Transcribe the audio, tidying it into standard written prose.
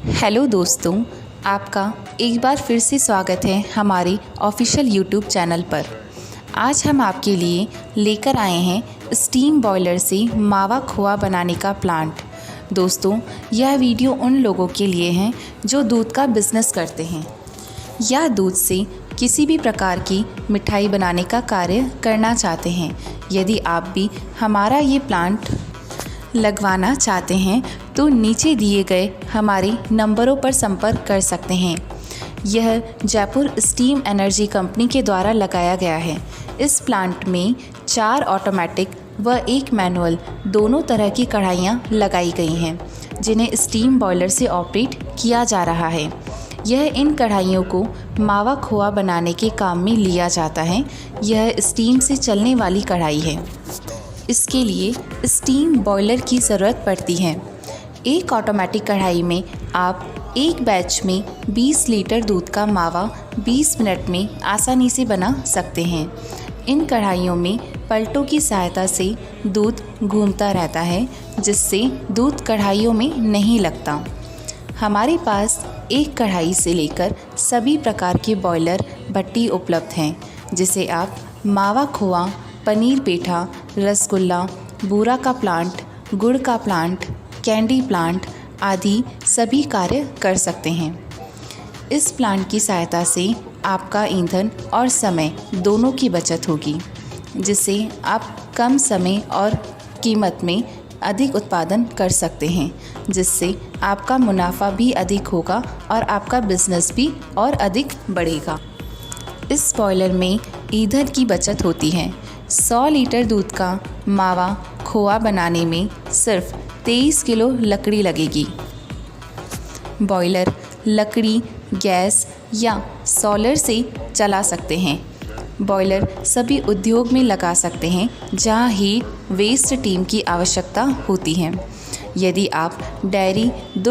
Hello दोस्तों, आपका एक बार फिर से स्वागत है हमारे ऑफिशियल यूट्यूब चैनल पर। आज हम आपके लिए लेकर आए हैं स्टीम बॉयलर से मावा खोआ बनाने का प्लांट। दोस्तों, यह वीडियो उन लोगों के लिए है जो दूध का बिज़नेस करते हैं या दूध से किसी भी प्रकार की मिठाई बनाने का कार्य करना चाहते हैं। यदि आप भी हमारा ये प्लांट लगवाना चाहते हैं तो नीचे दिए गए हमारे नंबरों पर संपर्क कर सकते हैं। यह जयपुर स्टीम एनर्जी कंपनी के द्वारा लगाया गया है। इस प्लांट में 4 ऑटोमेटिक व 1 मैनुअल दोनों तरह की कढ़ाइयाँ लगाई गई हैं, जिन्हें स्टीम बॉयलर से ऑपरेट किया जा रहा है। यह इन कढ़ाइयों को मावा खोआ बनाने के काम में लिया जाता है। यह स्टीम से चलने वाली कढ़ाई है। इसके लिए स्टीम बॉयलर की ज़रूरत पड़ती है। एक ऑटोमेटिक कढ़ाई में आप एक बैच में 20 लीटर दूध का मावा 20 मिनट में आसानी से बना सकते हैं। इन कढ़ाइयों में पलटों की सहायता से दूध घूमता रहता है, जिससे दूध कढ़ाइयों में नहीं लगता। हमारे पास एक कढ़ाई से लेकर सभी प्रकार के बॉयलर भट्टी उपलब्ध हैं, जिसे आप मावा खोआ, पनीर पेठा, रसगुल्ला, बूरा का प्लांट, गुड़ का प्लांट, कैंडी प्लांट आदि सभी कार्य कर सकते हैं। इस प्लांट की सहायता से आपका ईंधन और समय दोनों की बचत होगी, जिससे आप कम समय और कीमत में अधिक उत्पादन कर सकते हैं, जिससे आपका मुनाफा भी अधिक होगा और आपका बिजनेस भी और अधिक बढ़ेगा। इस बॉयलर में ईंधन की बचत होती है। 100 लीटर दूध का मावा खोआ बनाने में सिर्फ 23 किलो लकड़ी लगेगी। बॉयलर लकड़ी, गैस या सोलर से चला सकते हैं। बॉयलर सभी उद्योग में लगा सकते हैं जहां हीट वेस्ट टीम की आवश्यकता होती है। यदि आप डेयरी